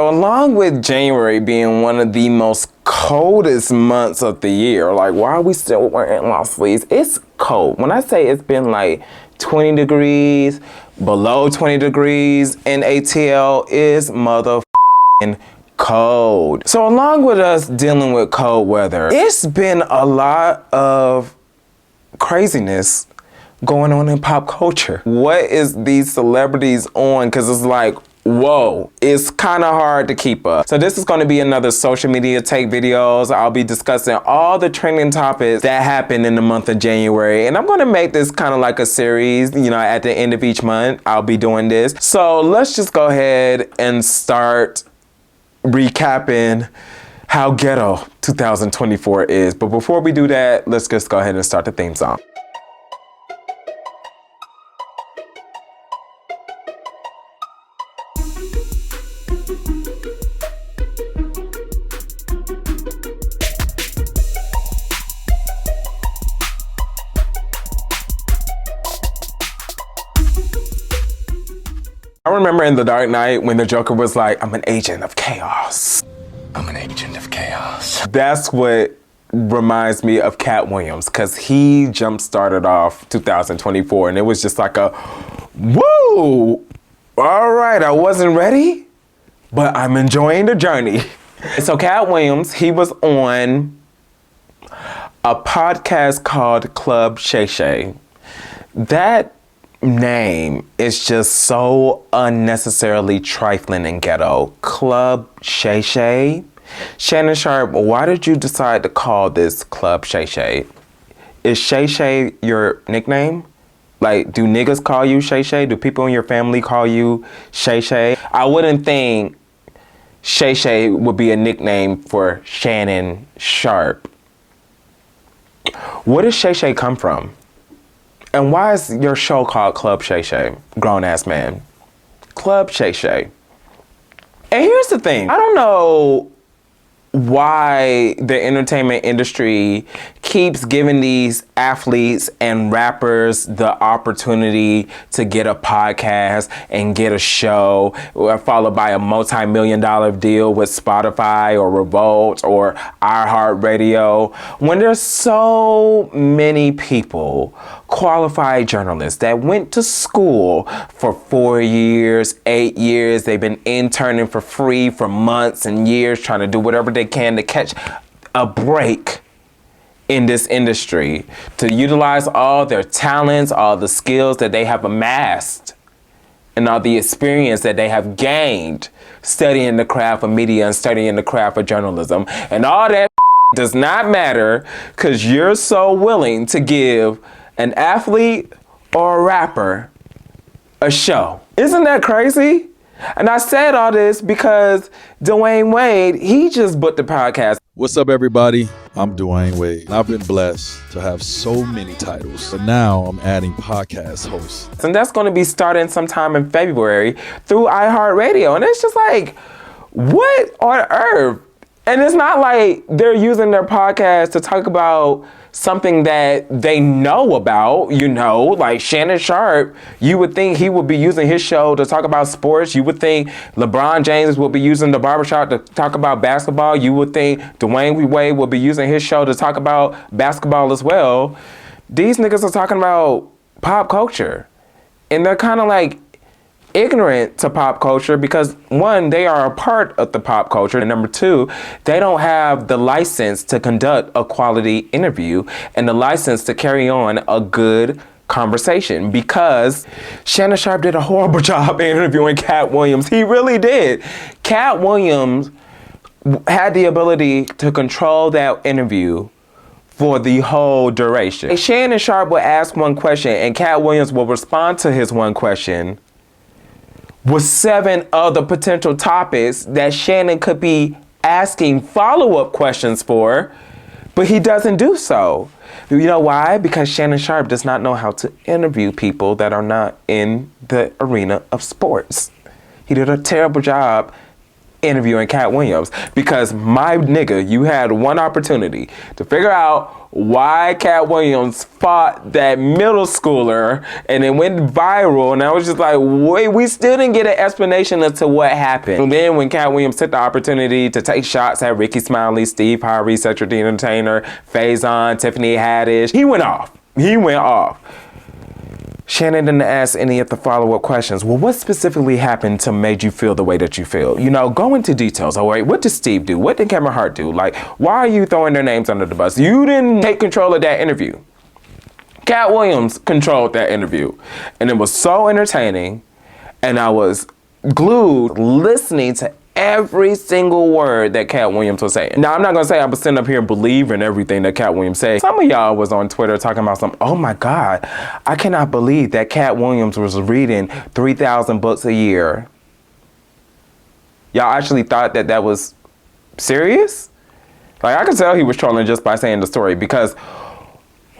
Along with January being one of the most coldest months of the year, like why are we still wearing long sleeves? It's cold. When I say it's been like 20 degrees, below 20 degrees in ATL is motherfucking cold. So along with us dealing with cold weather, it's been a lot of craziness going on in pop culture. What is these celebrities on? Because it's like, whoa, it's kind of hard to keep up. So this is going to be another social media take videos. I'll be discussing all the trending topics that happened in the month of January. And I'm going to make this kind of like a series, you know, at the end of each month, I'll be doing this. So let's just go ahead and start recapping how ghetto 2024 is. But before we do that, let's just go ahead and start the theme song. I remember in The Dark Knight when the Joker was like, I'm an agent of chaos. I'm an agent of chaos. That's what reminds me of Katt Williams, because he jump-started off 2024 and it was just like a, woo! All right, I wasn't ready, but I'm enjoying the journey. So Katt Williams, he was on a podcast called Club Shay Shay. That name is just so unnecessarily trifling and ghetto. Club Shay Shay. Shannon Sharp, why did you decide to call this Club Shay Shay? Is Shay Shay your nickname? Like, do niggas call you Shay Shay? Do people in your family call you Shay Shay? I wouldn't think Shay Shay would be a nickname for Shannon Sharp. Where does Shay Shay come from? And why is your show called Club Shay Shay? Grown ass man. Club Shay Shay. And here's the thing. I don't know why the entertainment industry keeps giving these athletes and rappers the opportunity to get a podcast and get a show, followed by a multi-million-dollar deal with Spotify or Revolt or iHeartRadio, when there's so many people, qualified journalists that went to school for 4 years, 8 years, they've been interning for free for months and years, trying to do whatever they can to catch a break in this industry, to utilize all their talents, all the skills that they have amassed, and all the experience that they have gained studying the craft of media and studying the craft of journalism. And all that does not matter because you're so willing to give an athlete or a rapper a show. Isn't that crazy? And I said all this because Dwayne Wade, he just booked the podcast. What's up, everybody? I'm Dwayne Wade. I've been blessed to have so many titles, but now I'm adding podcast hosts. And that's going to be starting sometime in February through iHeartRadio. And it's just like, what on earth? And it's not like they're using their podcast to talk about something that they know about, you know, like Shannon Sharp. You would think he would be using his show to talk about sports. You would think LeBron James would be using the barbershop to talk about basketball. You would think Dwayne Wade would be using his show to talk about basketball as well. These niggas are talking about pop culture. And they're kind of like ignorant to pop culture because, one, they are a part of the pop culture, and number two, they don't have the license to conduct a quality interview and the license to carry on a good conversation, because Shannon Sharp did a horrible job interviewing Katt Williams. He really did. Katt Williams had the ability to control that interview for the whole duration. Shannon Sharp will ask one question and Katt Williams will respond to his one question with 7 other potential topics that Shannon could be asking follow-up questions for, but he doesn't do so. You know why? Because Shannon Sharp does not know how to interview people that are not in the arena of sports. He did a terrible job interviewing Katt Williams, because my nigga, you had one opportunity to figure out why Katt Williams fought that middle schooler and it went viral, and I was just like, wait, we still didn't get an explanation as to what happened. And then when Katt Williams took the opportunity to take shots at Ricky Smiley, Steve Harvey, Cedric the Entertainer, Faison, Tiffany Haddish, he went off. Shannon didn't ask any of the follow-up questions. Well, what specifically happened to made you feel the way that you feel? You know, go into details. All right, what did Steve do? What did Kevin Hart do? Like, why are you throwing their names under the bus? You didn't take control of that interview. Katt Williams controlled that interview. And it was so entertaining. And I was glued listening to every single word that Katt Williams was saying. Now, I'm not gonna say I was sitting up here believing everything that Katt Williams said. Some of y'all was on Twitter talking about oh my God, I cannot believe that Katt Williams was reading 3,000 books a year. Y'all actually thought that that was serious? Like, I could tell he was trolling just by saying the story, because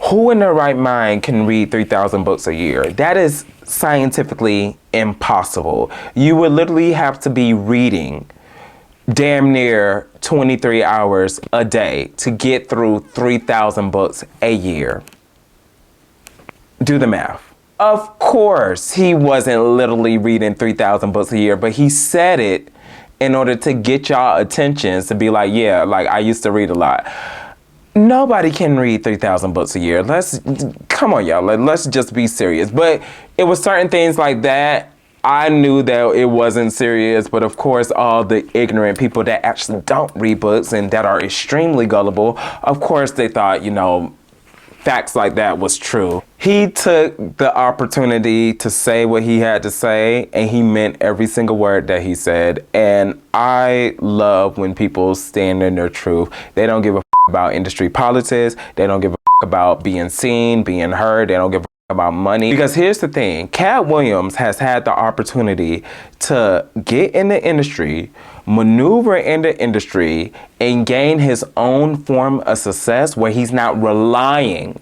who in their right mind can read 3,000 books a year? That is scientifically impossible. You would literally have to be reading damn near 23 hours a day to get through 3,000 books a year. Do the math. Of course, he wasn't literally reading 3,000 books a year, but he said it in order to get y'all attention, to be like, yeah, like, I used to read a lot. Nobody can read 3,000 books a year. Come on, y'all. Let's just be serious. But it was certain things like that. I knew that it wasn't serious, but of course, all the ignorant people that actually don't read books and that are extremely gullible, of course, they thought, you know, facts like that was true. He took the opportunity to say what he had to say, and he meant every single word that he said. And I love when people stand in their truth. They don't give a about industry politics. They don't give a about being seen, being heard. They don't give a about money. Because here's the thing, Katt Williams has had the opportunity to get in the industry, maneuver in the industry, and gain his own form of success where he's not relying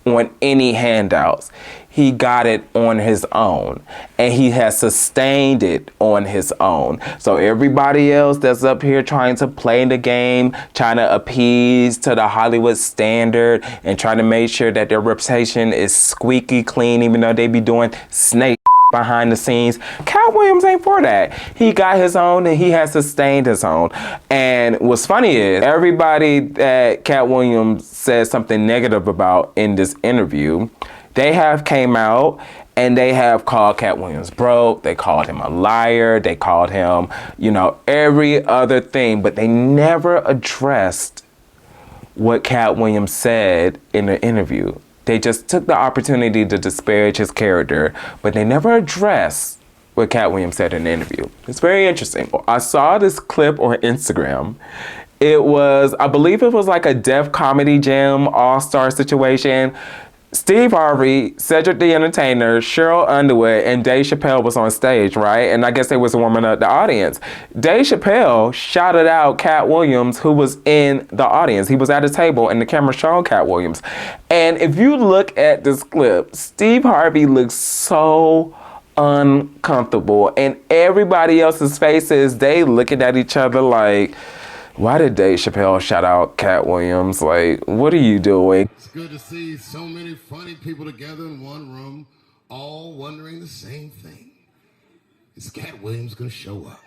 on any handouts. He got it on his own, and he has sustained it on his own. So everybody else that's up here trying to play the game, trying to appease to the Hollywood standard and trying to make sure that their reputation is squeaky clean, even though they be doing snake behind the scenes, Katt Williams ain't for that. He got his own, and he has sustained his own. And what's funny is everybody that Katt Williams said something negative about in this interview, they have came out and they have called Katt Williams broke. They called him a liar. They called him, you know, every other thing, but they never addressed what Katt Williams said in the interview. They just took the opportunity to disparage his character, but they never addressed what Katt Williams said in the interview. It's very interesting. I saw this clip on Instagram. It was, I believe it was like a Def Comedy Jam all-star situation. Steve Harvey, Cedric the Entertainer, Cheryl Underwood, and Dave Chappelle was on stage, right? And I guess they was warming up the audience. Dave Chappelle shouted out Katt Williams, who was in the audience. He was at a table and the camera showed Katt Williams. And if you look at this clip, Steve Harvey looks so uncomfortable, and everybody else's faces, they looking at each other like, why did Dave Chappelle shout out Katt Williams? Like, what are you doing? It's good to see so many funny people together in one room, all wondering the same thing. Is Katt Williams gonna show up?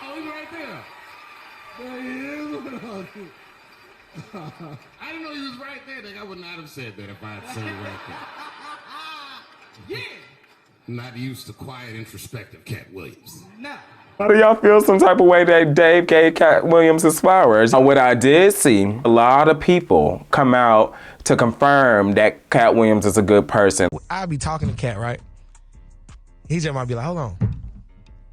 Oh, he's right there. There he is. I didn't know he was right there. I would not have said that if I had seen him right there. Yeah. Not used to quiet, introspective Katt Williams. No. How do y'all feel some type of way that Dave gave Katt Williams his flowers? What I did see, a lot of people come out to confirm that Katt Williams is a good person. I'll be talking to Katt, right? He just might be like, hold on.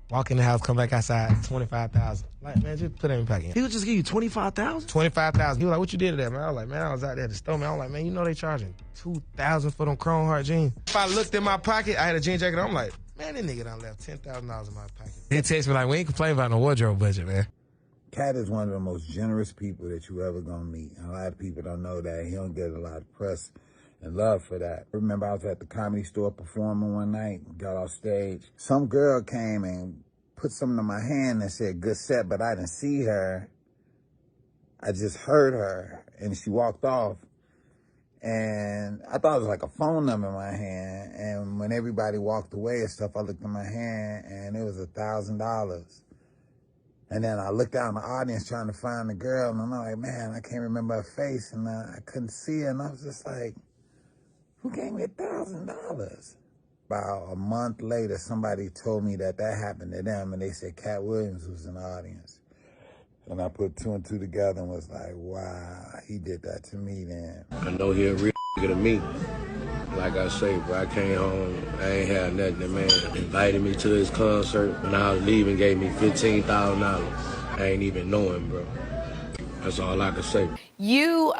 Walk in the house, come back outside, $25,000. Like, man, just put it in your pocket. He would just give you $25,000? $25,000. He was like, what you did to that, man? I was like, man, I was out there at the store, man. I was like, man, you know they charging $2,000 for them Chrome Heart jeans. If I looked in my pocket, I had a jean jacket on, I'm like, man, that nigga done left $10,000 in my pocket. He texted me like, we ain't complaining about no wardrobe budget, man. Katt is one of the most generous people that you ever gonna meet. And a lot of people don't know that. He don't get a lot of press and love for that. I remember I was at the Comedy Store performing one night, got off stage. Some girl came and put something in my hand and said, good set, but I didn't see her. I just heard her, and she walked off. And I thought it was like a phone number in my hand. And when everybody walked away and stuff, I looked in my hand, and it was $1,000. And then I looked out in the audience trying to find the girl, and I'm like, man, I can't remember her face, and I couldn't see her, and I was just like, who gave me $1,000? About a month later, somebody told me that happened to them, and they said Katt Williams was in the audience. And I put two and two together and was like, wow, he did that to me then. I know he a real nigga to me. Like I say, bro, I came home, I ain't had nothing. The man invited me to his concert. When I was leaving, gave me $15,000. I ain't even know him, bro. That's all I can say. You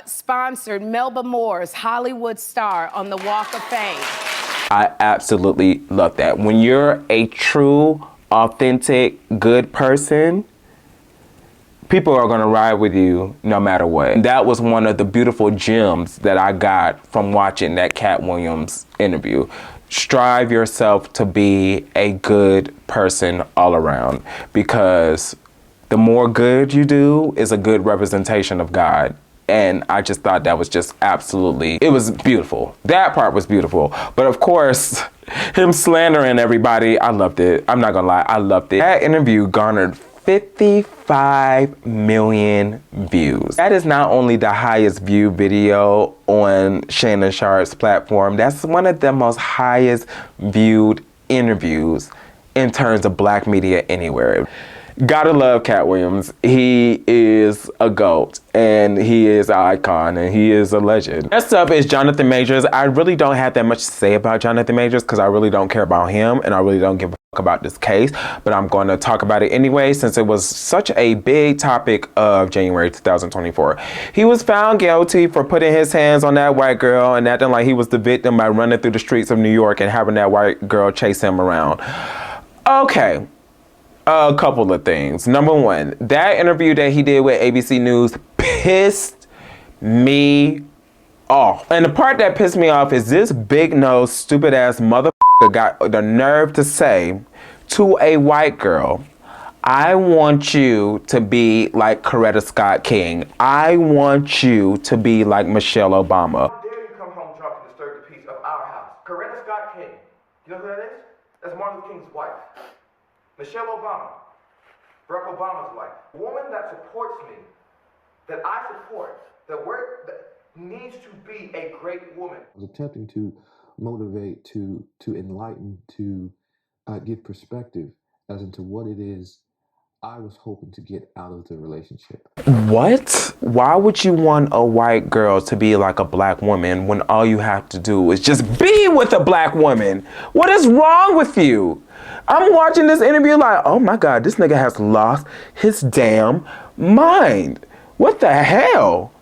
sponsored Melba Moore's Hollywood star on the Walk of Fame. I absolutely love that. When you're a true, authentic, good person, people are gonna ride with you no matter what. That was one of the beautiful gems that I got from watching that Katt Williams interview. Strive yourself to be a good person all around, because the more good you do is a good representation of God. And I just thought that was just absolutely, it was beautiful. That part was beautiful. But of course, him slandering everybody, I loved it. I'm not gonna lie, I loved it. That interview garnered 55 million views. That is not only the highest viewed video on Shannon Sharp's platform, that's one of the most highest viewed interviews in terms of black media anywhere. Gotta love Katt Williams. He is a GOAT, and he is an icon, and he is a legend. Next up is Jonathan Majors. I really don't have that much to say about Jonathan Majors because I really don't care about him, and I really don't give a fuck about this case, but I'm going to talk about it anyway since it was such a big topic of January 2024. He was found guilty for putting his hands on that white girl and acting like he was the victim by running through the streets of New York and having that white girl chase him around. Okay. A couple of things. Number one, that interview that he did with ABC News pissed me off. And the part that pissed me off is this big nose, stupid ass motherfucker got the nerve to say to a white girl, I want you to be like Coretta Scott King. I want you to be like Michelle Obama. How dare you come home drunk and disturb the peace of our house? Coretta Scott King. You know who that is? That's Martin Luther King's wife. Michelle Obama, Barack Obama's wife, a woman that supports me, that I support, that needs to be a great woman. I was attempting to motivate, to enlighten, to give perspective as into what it is I was hoping to get out of the relationship. What? Why would you want a white girl to be like a black woman when all you have to do is just be with a black woman? What is wrong with you? I'm watching this interview like, oh my God, this nigga has lost his damn mind. What the hell?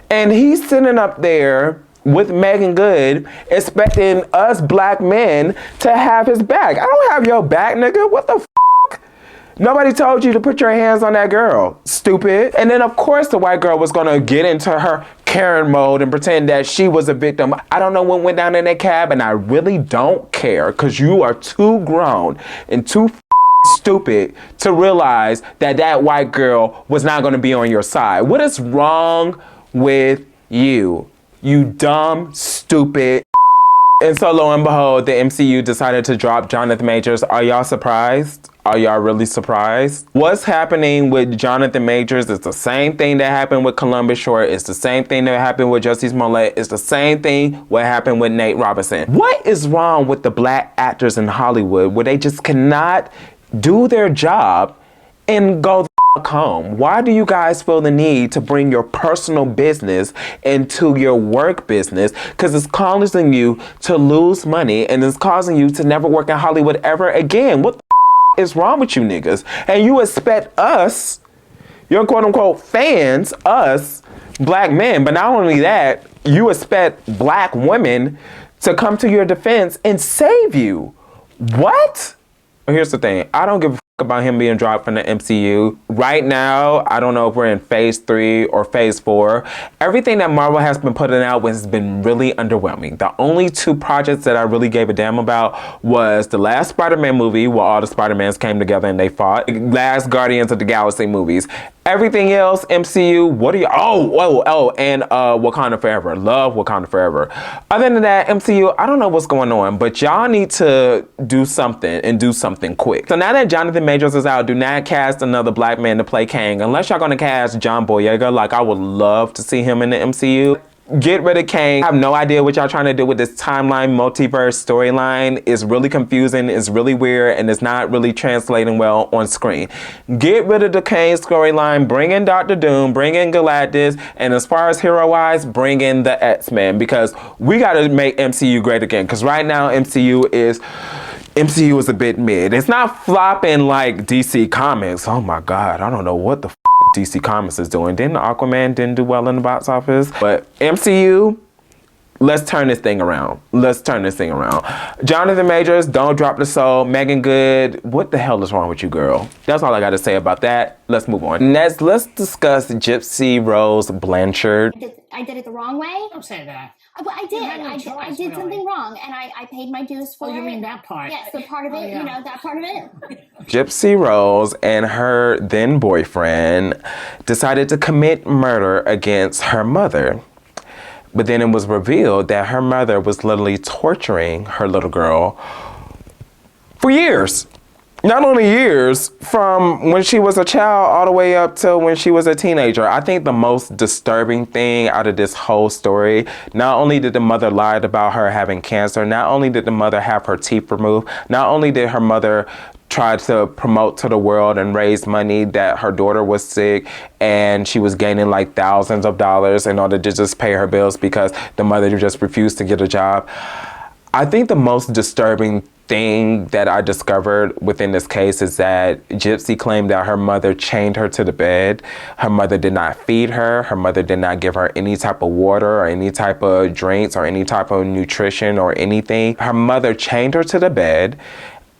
And he's sitting up there with Megan Good expecting us black men to have his back. I don't have your back, nigga. What the f***? Nobody told you to put your hands on that girl, stupid. And then of course the white girl was gonna get into her Karen mode and pretend that she was a victim. I don't know what went down in that cab, and I really don't care, because you are too grown and too stupid to realize that that white girl was not gonna be on your side. What is wrong with you? You dumb, stupid. And so lo and behold, the MCU decided to drop Jonathan Majors. Are y'all surprised? Are y'all really surprised? What's happening with Jonathan Majors is the same thing that happened with Columbus Short. It's the same thing that happened with Justice Smollett. It's the same thing what happened with Nate Robinson. What is wrong with the black actors in Hollywood where they just cannot do their job and go the f*** home? Why do you guys feel the need to bring your personal business into your work business? Because it's causing you to lose money, and it's causing you to never work in Hollywood ever again. What the f*** is wrong with you niggas? And you expect us, your quote unquote fans, us black men, but not only that, you expect black women to come to your defense and save you. What? Here's the thing. I don't give a f*** about him being dropped from the MCU. Right now, I don't know if we're in phase 3 or phase 4. Everything that Marvel has been putting out has been really underwhelming. The only 2 projects that I really gave a damn about was the last Spider-Man movie where all the Spider-Mans came together and they fought. Last Guardians of the Galaxy movies. Everything else, MCU, what are you? And Wakanda Forever. Love Wakanda Forever. Other than that, MCU, I don't know what's going on, but y'all need to do something and do something quick. So now that Jonathan Majors is out, do not cast another black man to play Kang. Unless y'all gonna cast John Boyega, like I would love to see him in the MCU. Get rid of Kang. I have no idea what y'all trying to do with this timeline, multiverse storyline. It's really confusing, it's really weird, and it's not really translating well on screen. Get rid of the Kang storyline, bring in Doctor Doom, bring in Galactus, and as far as hero-wise, bring in the X-Men, because we gotta make MCU great again, because right now MCU is a bit mid. It's not flopping like DC Comics. Oh my God, I don't know what the DC Comics is doing. Aquaman didn't do well in the box office, but MCU, let's turn this thing around. Let's turn this thing around. Jonathan Majors, don't drop the soul. Megan Good, what the hell is wrong with you, girl? That's all I got to say about that. Let's move on. Next, let's discuss Gypsy Rose Blanchard. I did it the wrong way. Don't say that. Well, I did. I did something wrong, and I paid my dues for it. Oh, you mean that part? Yes, the part of it, you know, that part of it. Gypsy Rose and her then boyfriend decided to commit murder against her mother. But then it was revealed that her mother was literally torturing her little girl for years. Not only years, from when she was a child all the way up to when she was a teenager. I think the most disturbing thing out of this whole story, not only did the mother lie about her having cancer, not only did the mother have her teeth removed, not only did her mother try to promote to the world and raise money that her daughter was sick and she was gaining like thousands of dollars in order to just pay her bills because the mother just refused to get a job. I think the most disturbing thing that I discovered within this case is that Gypsy claimed that her mother chained her to the bed. Her mother did not feed her. Her mother did not give her any type of water or any type of drinks or any type of nutrition or anything. Her mother chained her to the bed,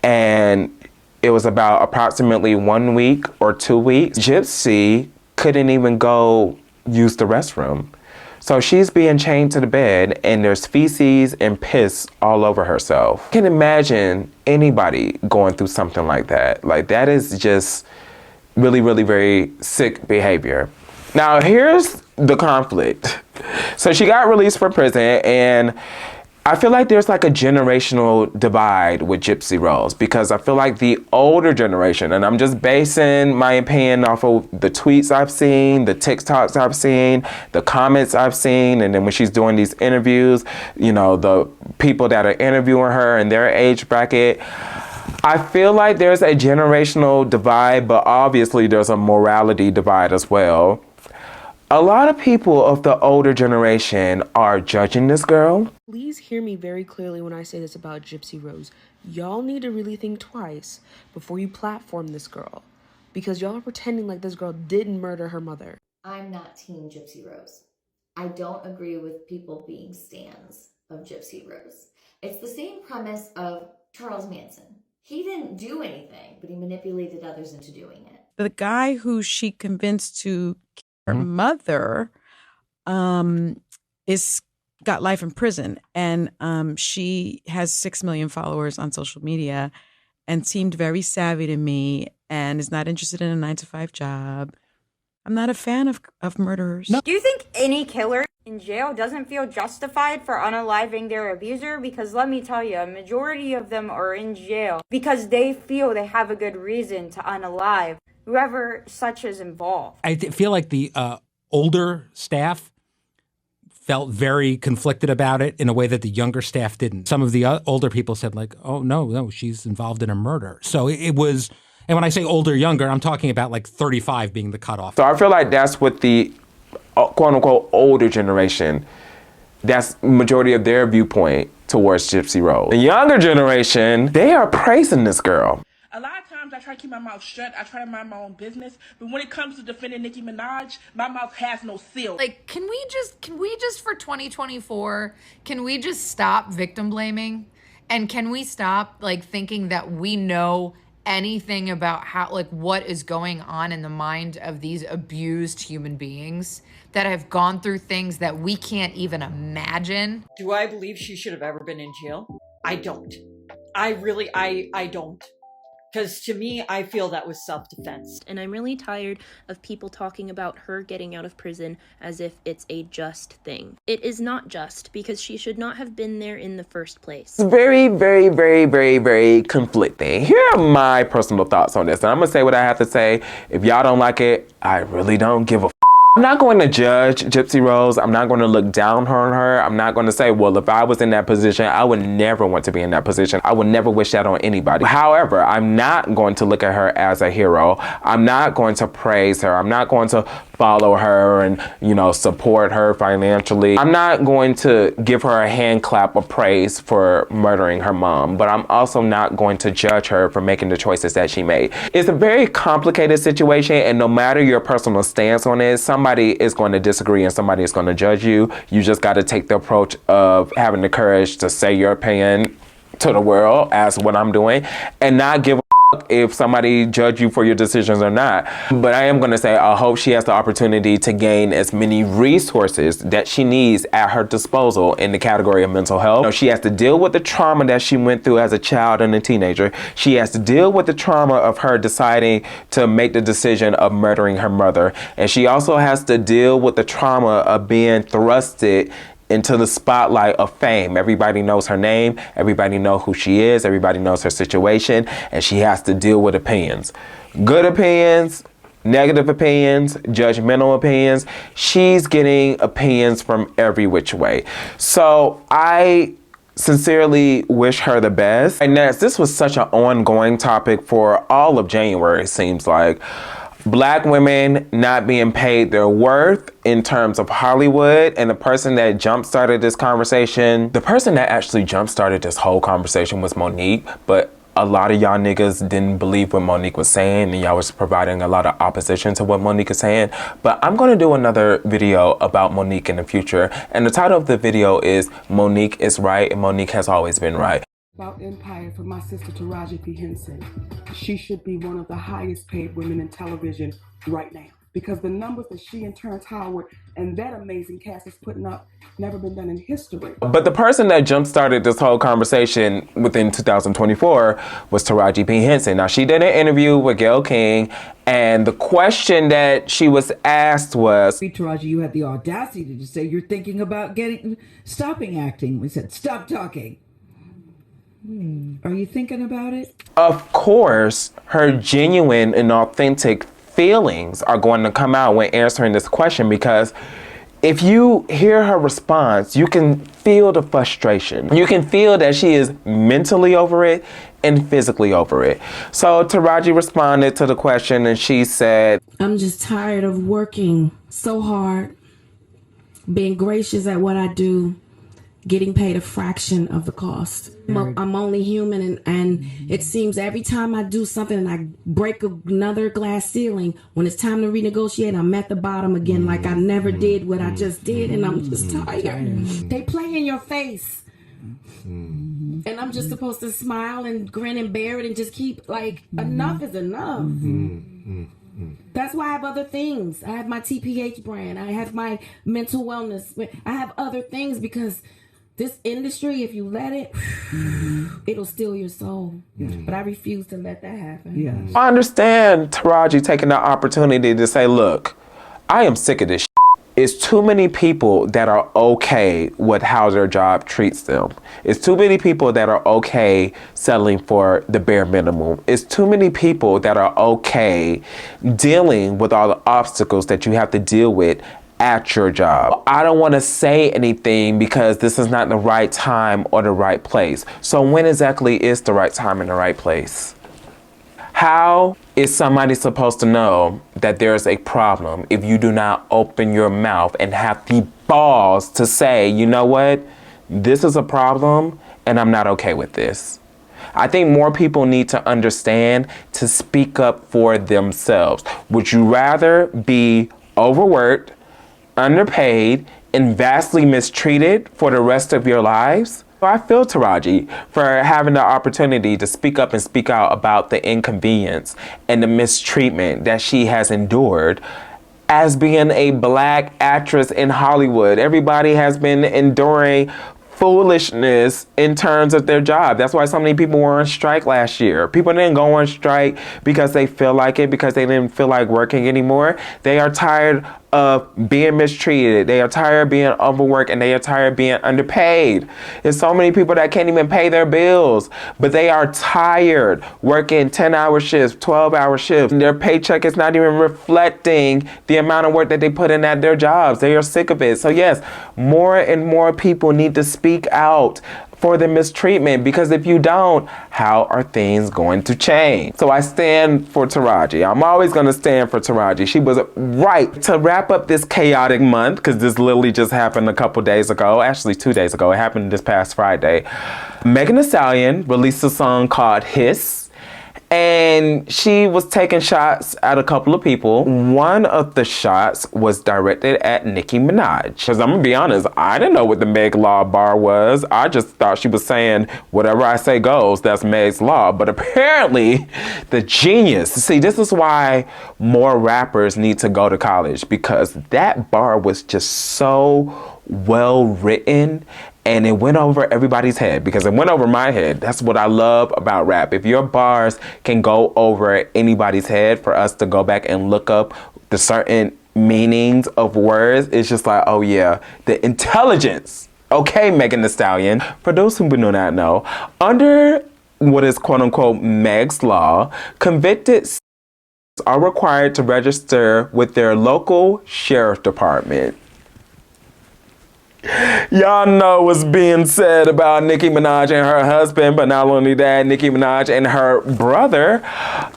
and it was about approximately 1 week or 2 weeks. Gypsy couldn't even go use the restroom. So she's being chained to the bed and there's feces and piss all over herself. I can imagine anybody going through something like that. Like, that is just really, really very sick behavior. Now, here's the conflict. So she got released from prison, and I feel like there's like a generational divide with Gypsy Rose, because I feel like the older generation, and I'm just basing my opinion off of the tweets I've seen, the TikToks I've seen, the comments I've seen, and then when she's doing these interviews, you know, the people that are interviewing her and their age bracket, I feel like there's a generational divide, but obviously there's a morality divide as well. A lot of people of the older generation are judging this girl. Please hear me very clearly when I say this about Gypsy Rose. Y'all need to really think twice before you platform this girl, because y'all are pretending like this girl didn't murder her mother. I'm not Team Gypsy Rose. I don't agree with people being stans of Gypsy Rose. It's the same premise of Charles Manson. He didn't do anything, but he manipulated others into doing it. The guy who she convinced to her mother is got life in prison, and she has 6 million followers on social media and seemed very savvy to me and is not interested in a 9-to-5 job. I'm not a fan of murderers. No. Do you think any killer in jail doesn't feel justified for unaliving their abuser? Because let me tell you, a majority of them are in jail because they feel they have a good reason to unalive whoever such is involved. I feel like the older staff felt very conflicted about it in a way that the younger staff didn't. Some of the older people said like, oh, no, she's involved in a murder. So it was, and when I say older, younger, I'm talking about like 35 being the cutoff. So I feel like that's what the quote unquote older generation, that's majority of their viewpoint towards Gypsy Rose. The younger generation, they are praising this girl. A lot of times I try to keep my mouth shut. I try to mind my own business. But when it comes to defending Nicki Minaj, my mouth has no seal. Like, can we just for 2024, can we just stop victim blaming? And can we stop like thinking that we know anything about how, like, what is going on in the mind of these abused human beings that have gone through things that we can't even imagine. Do I believe she should have ever been in jail? I don't. I don't. Because to me, I feel that was self-defense. And I'm really tired of people talking about her getting out of prison as if it's a just thing. It is not just, because she should not have been there in the first place. It's very, very, very, very, very conflicting. Here are my personal thoughts on this. And I'm going to say what I have to say. If y'all don't like it, I really don't give a f. I'm not going to judge Gypsy Rose. I'm not going to look down on her. I'm not going to say, well, if I was in that position, I would never want to be in that position. I would never wish that on anybody. However, I'm not going to look at her as a hero. I'm not going to praise her. I'm not going to follow her and, you know, support her financially. I'm not going to give her a hand clap of praise for murdering her mom, but I'm also not going to judge her for making the choices that she made. It's a very complicated situation, and no matter your personal stance on it, somebody is going to disagree and somebody is going to judge you. You just got to take the approach of having the courage to say your opinion to the world, as what I'm doing, and not give a if somebody judge you for your decisions or not. But I am going to say, I hope she has the opportunity to gain as many resources that she needs at her disposal in the category of mental health. You know, she has to deal with the trauma that she went through as a child and a teenager. She has to deal with the trauma of her deciding to make the decision of murdering her mother. And she also has to deal with the trauma of being thrusted into the spotlight of fame. Everybody knows her name, everybody knows who she is, everybody knows her situation, and she has to deal with opinions. Good opinions, negative opinions, judgmental opinions. She's getting opinions from every which way. So I sincerely wish her the best. And next, this was such an ongoing topic for all of January, it seems like. Black women not being paid their worth in terms of Hollywood, and the person that jump-started this conversation, the person that actually jump-started this whole conversation was Monique, but a lot of y'all niggas didn't believe what Monique was saying, and y'all was providing a lot of opposition to what Monique is saying. But I'm gonna do another video about Monique in the future, and the title of the video is Monique is Right, and Monique has always been right. About Empire for my sister Taraji P. Henson. She should be one of the highest paid women in television right now, because the numbers that she and Terrence Howard and that amazing cast is putting up never been done in history. But the person that jump-started this whole conversation within 2024 was Taraji P. Henson. Now, she did an interview with Gayle King, and the question that she was asked was, Taraji, you had the audacity to say you're thinking about stopping acting. We said, stop talking. Are you thinking about it? Of course, her genuine and authentic feelings are going to come out when answering this question, because if you hear her response, you can feel the frustration. You can feel that she is mentally over it and physically over it. So Taraji responded to the question and she said, I'm just tired of working so hard, being gracious at what I do, getting paid a fraction of the cost. I'm only human, and it seems every time I do something and I break another glass ceiling, when it's time to renegotiate, I'm at the bottom again, like I never did what I just did, and I'm just tired. They play in your face. And I'm just supposed to smile and grin and bear it and just keep, like, enough is enough. That's why I have other things. I have my TPH brand. I have my mental wellness. I have other things, because this industry, if you let it, it'll steal your soul. But I refuse to let that happen. I understand Taraji taking the opportunity to say, look, I am sick of this shit. It's too many people that are okay with how their job treats them. It's too many people that are okay settling for the bare minimum. It's too many people that are okay dealing with all the obstacles that you have to deal with at your job. I don't want to say anything because this is not the right time or the right place. So when exactly is the right time and the right place? How is somebody supposed to know that there's a problem if you do not open your mouth and have the balls to say, you know what, this is a problem and I'm not okay with this? I think more people need to understand to speak up for themselves. Would you rather be overworked, underpaid, and vastly mistreated for the rest of your lives? So I feel Taraji for having the opportunity to speak up and speak out about the inconvenience and the mistreatment that she has endured as being a black actress in Hollywood. Everybody has been enduring foolishness in terms of their job. That's why so many people were on strike last year. People didn't go on strike because they feel like it, because they didn't feel like working anymore. They are tired of being mistreated. They are tired of being overworked, and they are tired of being underpaid. There's so many people that can't even pay their bills, but they are tired working 10-hour shifts, 12-hour shifts. And their paycheck is not even reflecting the amount of work that they put in at their jobs. They are sick of it. So yes, more and more people need to speak out for the mistreatment, because if you don't, how are things going to change? So I stand for Taraji. I'm always going to stand for Taraji. She was right. To wrap up this chaotic month, because this literally just happened a couple days ago, actually 2 days ago, it happened this past Friday. Megan Thee Stallion released a song called Hiss. And she was taking shots at a couple of people. One of the shots was directed at Nicki Minaj. Because I'm going to be honest, I didn't know what the Meg Law bar was. I just thought she was saying, whatever I say goes, that's Meg's Law. But apparently, the genius. See, this is why more rappers need to go to college. Because that bar was just so well written. And it went over everybody's head, because it went over my head. That's what I love about rap. If your bars can go over anybody's head, for us to go back and look up the certain meanings of words, it's just like, oh yeah, the intelligence. Okay, Megan Thee Stallion. For those who do not know, under what is quote unquote Meg's Law, convicted are required to register with their local sheriff department. Y'all know what's being said about Nicki Minaj and her husband, but not only that, Nicki Minaj and her brother.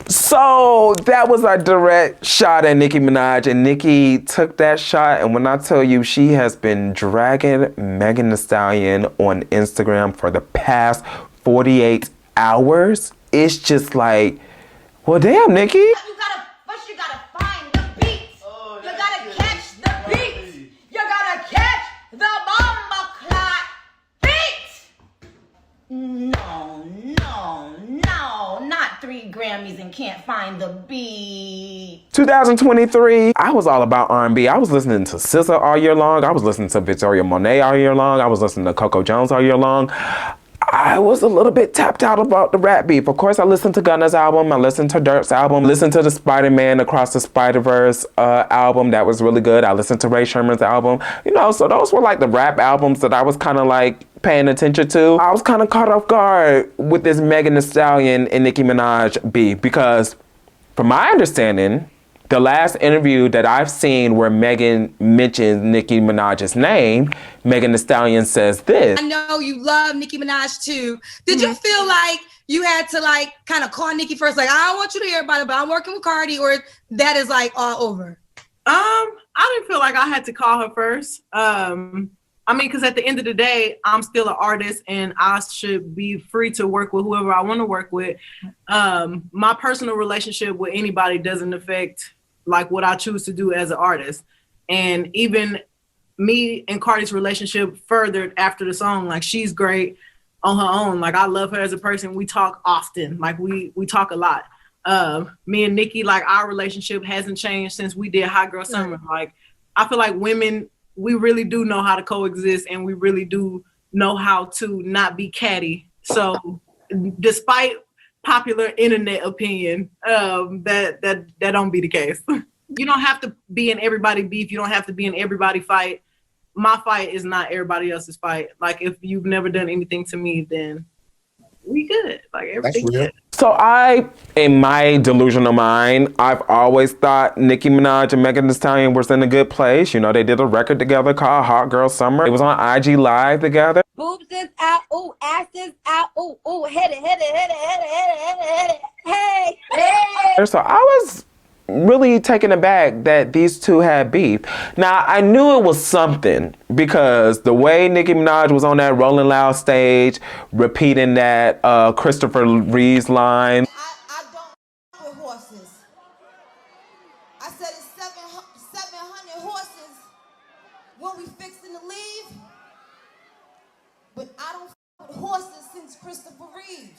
So that was a direct shot at Nicki Minaj, and Nicki took that shot. And when I tell you, she has been dragging Megan Thee Stallion on Instagram for the past 48 hours. It's just like, well, damn, Nicki. You gotta find the beats. You gotta catch the beats. You gotta catch the bomba clot beat. No, not 3 Grammys and can't find the beat. 2023, I was all about R&B. I was listening to SZA all year long. I was listening to Victoria Monet all year long. I was listening to Coco Jones all year long. I was a little bit tapped out about the rap beef. Of course, I listened to Gunna's album. I listened to Dirk's album. Listened to the Spider-Man Across the Spider-Verse album. That was really good. I listened to Ray Sherman's album. You know, so those were like the rap albums that I was kind of like paying attention to. I was kind of caught off guard with this Megan Thee Stallion and Nicki Minaj beef, because from my understanding, the last interview that I've seen where Megan mentions Nicki Minaj's name, Megan Thee Stallion says this. I know you love Nicki Minaj too. Did you feel like you had to like kind of call Nicki first? Like, I don't want you to hear about it, but I'm working with Cardi, or that is like all over? I didn't feel like I had to call her first. I mean, because at the end of the day, I'm still an artist and I should be free to work with whoever I want to work with. My personal relationship with anybody doesn't affect like what I choose to do as an artist. And even me and Cardi's relationship furthered after the song. Like, she's great on her own. Like, I love her as a person. We talk often. Like, we talk a lot. Me and Nicki, like, our relationship hasn't changed since we did Hot Girl Summer. Like, I feel like women, we really do know how to coexist, and we really do know how to not be catty. So despite popular internet opinion, that don't be the case. You don't have to be in everybody beef. You don't have to be in everybody fight. My fight is not everybody else's fight. Like, if you've never done anything to me, then we good. Like, everything's good. So in my delusional mind, I've always thought Nicki Minaj and Megan Thee Stallion was in a good place. You know, they did a record together called Hot Girl Summer. It was on IG Live together. Boobs is out, ooh, ass is out, ooh, ooh, hit it, hey, hey. So I was really taken aback that these two had beef. Now, I knew it was something, because the way Nicki Minaj was on that Rolling Loud stage, repeating that Christopher Reeve's line. I don't with horses. I said it's 700 horses when we fixing to leave, but I don't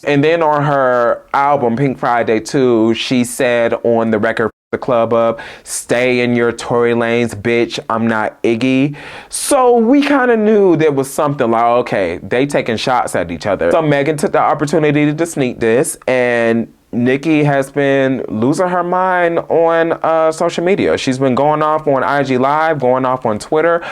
And then on her album, Pink Friday 2, she said on the record, The Club Up, stay in your Tory lanes, bitch, I'm not Iggy. So we kind of knew there was something like, okay, they taking shots at each other. So Megan took the opportunity to sneak this, and Nicki has been losing her mind on social media. She's been going off on IG Live, going off on Twitter.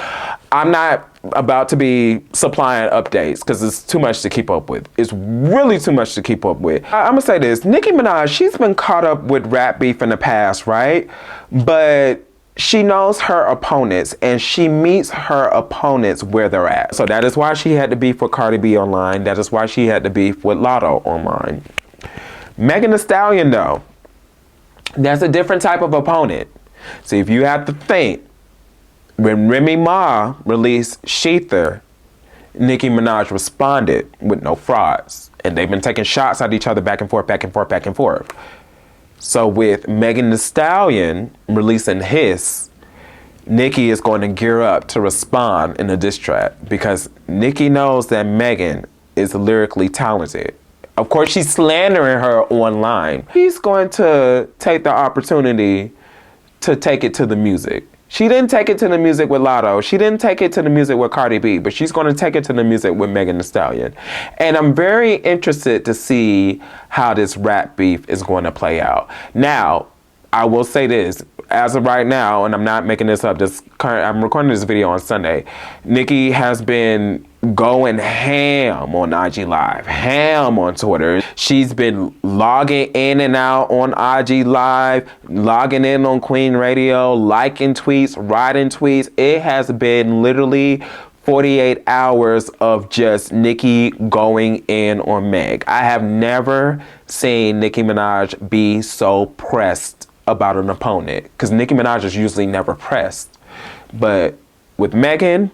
I'm not about to be supplying updates because it's too much to keep up with. It's really too much to keep up with. I'm gonna say this, Nicki Minaj, she's been caught up with rap beef in the past, right? But she knows her opponents and she meets her opponents where they're at. So that is why she had to beef with Cardi B online. That is why she had to beef with Lotto online. Megan Thee Stallion, though, that's a different type of opponent. See, if you have to think, when Remy Ma released Sheether, Nicki Minaj responded with no frauds. And they've been taking shots at each other back and forth, back and forth, back and forth. So with Megan Thee Stallion releasing Hiss, Nicki is going to gear up to respond in a diss track because Nicki knows that Megan is lyrically talented. Of course, she's slandering her online. She's going to take the opportunity to take it to the music. She didn't take it to the music with Lotto. She didn't take it to the music with Cardi B, but she's going to take it to the music with Megan Thee Stallion. And I'm very interested to see how this rap beef is going to play out. Now, I will say this, as of right now, and I'm not making this up, I'm recording this video on Sunday, Nicki has been going ham on IG Live, ham on Twitter. She's been logging in and out on IG Live, logging in on Queen Radio, liking tweets, writing tweets. It has been literally 48 hours of just Nicki going in on Meg. I have never seen Nicki Minaj be so pressed about an opponent, because Nicki Minaj is usually never pressed. But with Megan,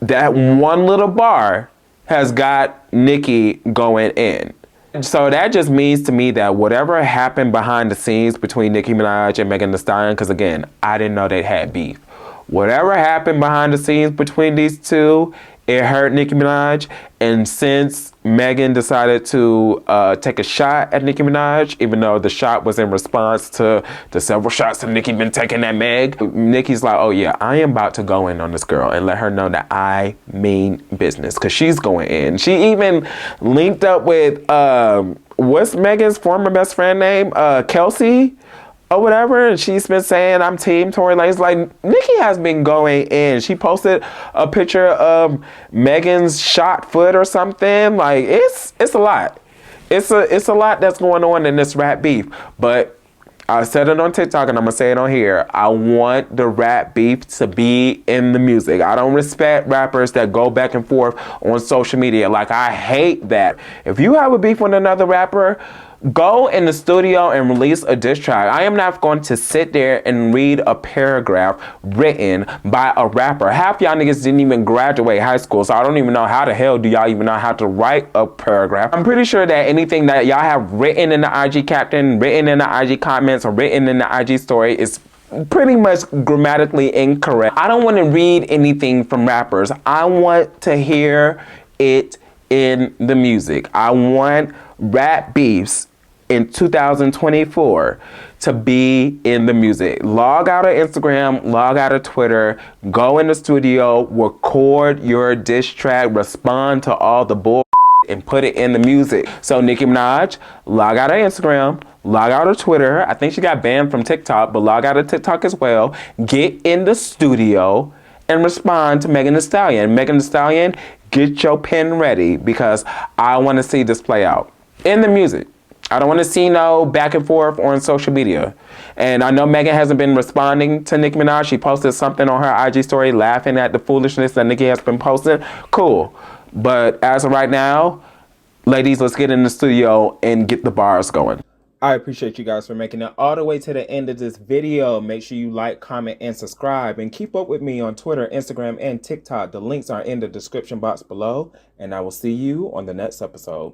that one little bar has got Nicki going in. So that just means to me that whatever happened behind the scenes between Nicki Minaj and Megan Thee Stallion, because again, I didn't know they had beef. Whatever happened behind the scenes between these two, it hurt Nicki Minaj. And since Megan decided to take a shot at Nicki Minaj, even though the shot was in response to the several shots that Nicki been taking at Meg, Nicki's like, oh yeah, I am about to go in on this girl and let her know that I mean business, because she's going in. She even linked up with, what's Megan's former best friend name? Kelsey? Or whatever, and she's been saying I'm team Tory Lanez. Like, Nicki has been going in. She posted a picture of Megan's shot foot or something. Like, it's a lot. It's a lot that's going on in this rap beef. But I said it on TikTok and I'm gonna say it on here. I want the rap beef to be in the music. I don't respect rappers that go back and forth on social media. Like, I hate that. If you have a beef with another rapper, go in the studio and release a diss track. I am not going to sit there and read a paragraph written by a rapper. Half y'all niggas didn't even graduate high school, so I don't even know how the hell do y'all even know how to write a paragraph. I'm pretty sure that anything that y'all have written in the IG caption, written in the IG comments, or written in the IG story is pretty much grammatically incorrect. I don't want to read anything from rappers. I want to hear it in the music. I want rap beefs in 2024 to be in the music. Log out of Instagram, log out of Twitter, go in the studio, record your diss track, respond to all the bull and put it in the music. So Nicki Minaj, log out of Instagram, log out of Twitter. I think she got banned from TikTok, but log out of TikTok as well. Get in the studio and respond to Megan Thee Stallion. Megan Thee Stallion, get your pen ready, because I want to see this play out in the music. I don't want to see no back and forth on social media. And I know Megan hasn't been responding to Nicki Minaj. She posted something on her IG story laughing at the foolishness that Nicki has been posting. Cool. But as of right now, ladies, let's get in the studio and get the bars going. I appreciate you guys for making it all the way to the end of this video. Make sure you like, comment, and subscribe. And keep up with me on Twitter, Instagram, and TikTok. The links are in the description box below. And I will see you on the next episode.